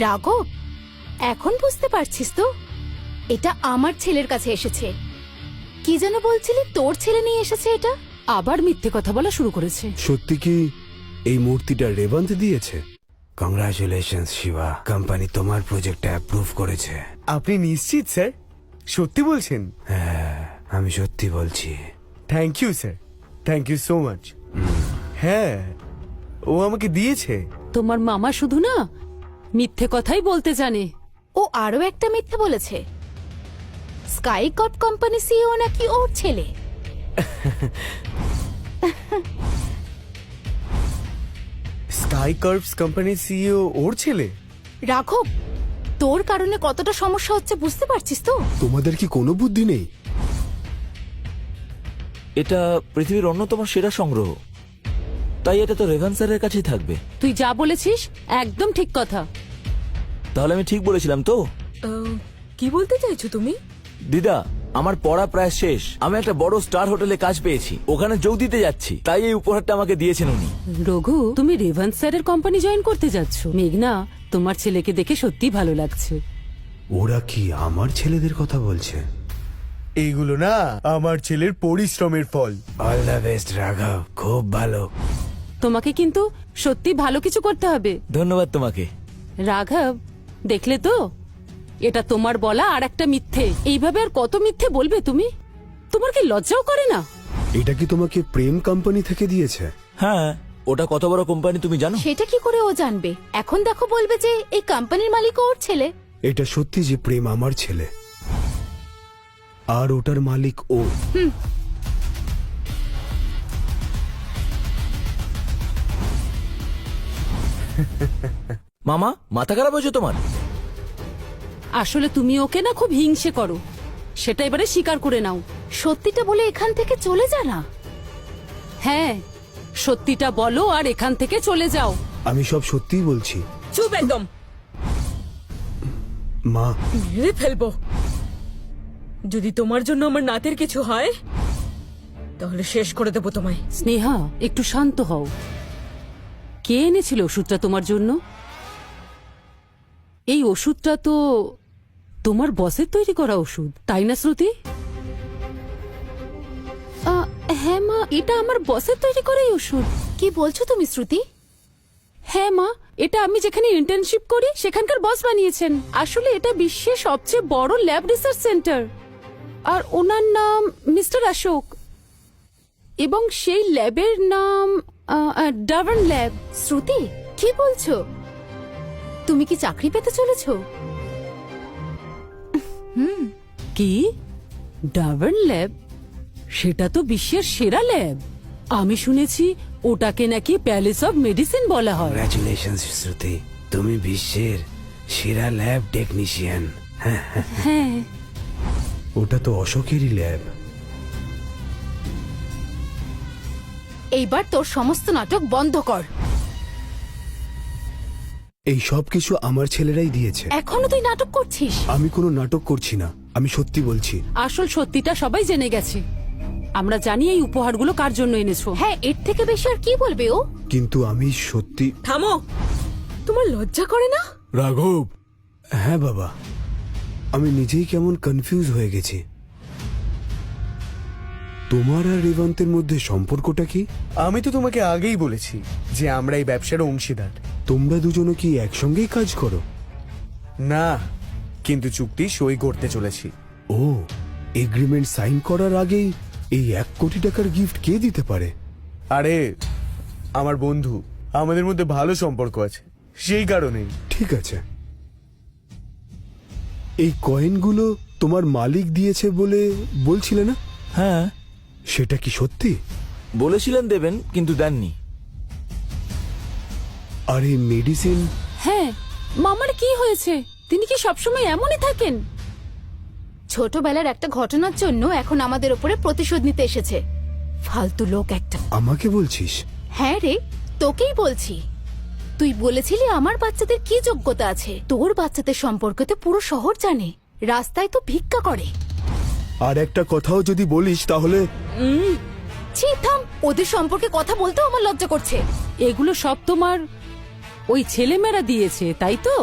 রাঘব, এখন বুঝতে পারছিস তো? এটা আমার ছেলের কাছে এসেছে। কি যেন বলছিলি, তোর ছেলে নিয়ে এসেছে এটা? আবার মিথ্যে কথা বলা শুরু করেছে। সত্যি কি এই মূর্তিটা রেবন্ত দিয়েছে? কংগ্রাচুলেশনস শিবা, কোম্পানি তোমার প্রজেক্টটা অ্যাপ্রুভ করেছে। আপনি নিশ্চিত স্যার? সত্যি বলছেন? হ্যাঁ, আমি সত্যি বলছি। Thank you sir, thank you so much. হ্যাঁ, ও আমাকে দিয়েছে। তোমার মামা শুধু না মিথ্যে কথাই বলতে জানে। ও আরো একটা মিথ্যে বলেছে। স্কাই কপ কোম্পানি সিইও নাকি ওর ছেলে। স্কাই কার্ভস কোম্পানির সিইও ওর ছেলে? রাঘব, তোর কারণে কতটা সমস্যা হচ্ছে বুঝতে পারছিস তো? তোমাদের কি কোনো বুদ্ধি নেই? এটা পৃথিবীর অন্যতম সেরা সংগ্রহ, তাই এটা তো রেভান স্যারের কাছেই থাকবে। তুই যা বলেছিস একদম ঠিক কথা। তাহলে আমি ঠিক বলেছিলাম তো? কি বলতে চাইছো তুমি? দিদা, আমার পড়া প্রায় শেষ। আমি একটা বড় স্টার হোটেলে কাজ পেয়েছি, ওখানে যোগ দিতে যাচ্ছি, তাই এই উপহারটা আমাকে দিয়েছেন উনি। রঘু, তুমি রেভান্স স্যারের কোম্পানি জয়েন করতে যাচ্ছ। মেঘনা, তোমার ছেলেকে দেখে সত্যি ভালো লাগছে। ওরা কি আমার ছেলেদের কথা বলছে? এইগুলো না আমার ছেলের পরিশ্রমের ফল। অল দ্য বেস্ট রাঘব, খুব ভালো। তোমাকে কিন্তু সত্যি ভালো কিছু করতে হবে। ধন্যবাদ তোমাকে। রাঘব, দেখলে তো, এটা তোমার বলা আর একটা মিথ্যে। এইভাবে আর কত মিথ্যে বলবে তুমি? তোমার কি লজ্জাও করে না? এটা কি তোমাকে প্রেম কোম্পানি থেকে দিয়েছে? হ্যাঁ, ওটা কত বড় কোম্পানি তুমি জানো? সেটা কি করে ও জানবে? এখন দেখো, বলবে যে এই কোম্পানির মালিক ওর ছেলে। এটা সত্যি যে প্রেম আমার ছেলে আর ওটার মালিক ও। মামা, মাথা খারাপ হয়েছে তোমার? আসলে তুমি ওকে না খুব হিংসে করো, সেটা এবারে স্বীকার করে নাও। সত্যিটা বলে এখান থেকে চলে যা না। হ্যাঁ, সত্যিটা বলো আর এখান থেকে চলে যাও। আমি সব সত্যিই বলছি। চুপ একদম, মা, মেরে ফেলবো। যদি তোমার জন্য আমার নাতের কিছু হয় তাহলে শেষ করে দেবো তোমায়। স্নেহা, একটু শান্ত হও। কে এনেছিল ওষুধটা তোমার জন্য? এই ওষুধটা তো তোমার বসের তৈরি করা ওষুধ, তাই না শ্রুতি? হ্যাঁ মা, এটা আমার বসের তৈরি করা এই ওষুধ। কি বলছো তুমি শ্রুতি? হ্যাঁ মা, এটা আমি যেখানে ইন্টার্নশিপ করি সেখানকার বস বানিয়েছেন। আসলে এটা বিশ্বের সবচেয়ে বড় ল্যাব রিসার্চ সেন্টার, আর ওনার নাম মিস্টার অশোক, এবং সেই ল্যাবের নাম ডাভার্ন ল্যাব। শ্রুতি, কি বলছো? তুমি কি চাকরি পেতে চলেছো? কি? ডাভার্ন ল্যাব? সেটা তো বিশ্বের সেরা ল্যাব। আমি শুনেছি ওটাকে নাকি প্যালেস অফ মেডিসিন বলা হয়। কংগ্রাচুলেশনস শ্রুতি, তুমি বিশ্বের সেরা ল্যাব টেকনিশিয়ান। হ্যাঁ, ওটা তো অশোকেরই ল্যাব। এইবার তোর সমস্ত নাটক বন্ধ কর। এই সব কিছু আমার ছেলেরাই দিয়েছে। এখনো তুই নাটক করছিস? আমি কোনো নাটক করছি না, আমি সত্যি বলছি। আসল সত্যিটা সবাই জেনে গেছে। আমরা জানি এই উপহারগুলো কার জন্য এনেছো। হ্যাঁ, এর থেকে বেশি আর কি বলবে ও? কিন্তু আমি সত্যি। থামো, তোমার লজ্জা করে না? রাঘব, হ্যাঁ বাবা, আমি নিজেই কেমন কনফিউজ হয়ে গেছি। তোমার আর রেবন্তের মধ্যে সম্পর্কটা কি? আমি তো তোমাকে আগেই বলেছি যে আমরা এই ব্যবসার অংশীদার। তোমরা দুজনে কি একসঙ্গেই কাজ করো? না, কিন্তু চুক্তি সই করতে চলেছি। ও, এগ্রিমেন্ট সাইন করার আগেই এই 1 কোটি টাকার গিফট কে দিতে পারে? আরে আমার বন্ধু, আমাদের মধ্যে ভালো সম্পর্ক আছে, সেই কারণেই। ঠিক আছে, এই কয়েনগুলো তোমার মালিক দিয়েছে বলে বলছিলে না? হ্যাঁ, সেটা কি সত্যি? বলেছিলেন দেবেন, কিন্তু দেননি। আর এই মেডিসিন? হ্যাঁ, মামার কি হয়েছে? তিনি কি সবসময় এমনই থাকেন? ছোটবেলার একটা ঘটনার জন্য এখন আমাদের উপরে প্রতিশোধ নিতে এসেছে। ফালতু লোক একটা। আমাকে বলছিস? হ্যাঁ রে, তোকেই বলছি। তুই বলেছিলি আমার বাচ্চাদের কি যোগ্যতা আছে। তোর বাচ্চাদের সম্পর্কে তো পুরো শহর জানে, রাস্তায় তো ভিক্ষা করে। আর একটা কথাও যদি বলিস তাহলে। ছি, থাম, ওদের সম্পর্কে কথা বলতেও আমার লজ্জা করছে। এগুলো সব তোমার ওই ছেলেমেয়েরা দিয়েছে, তাই তো?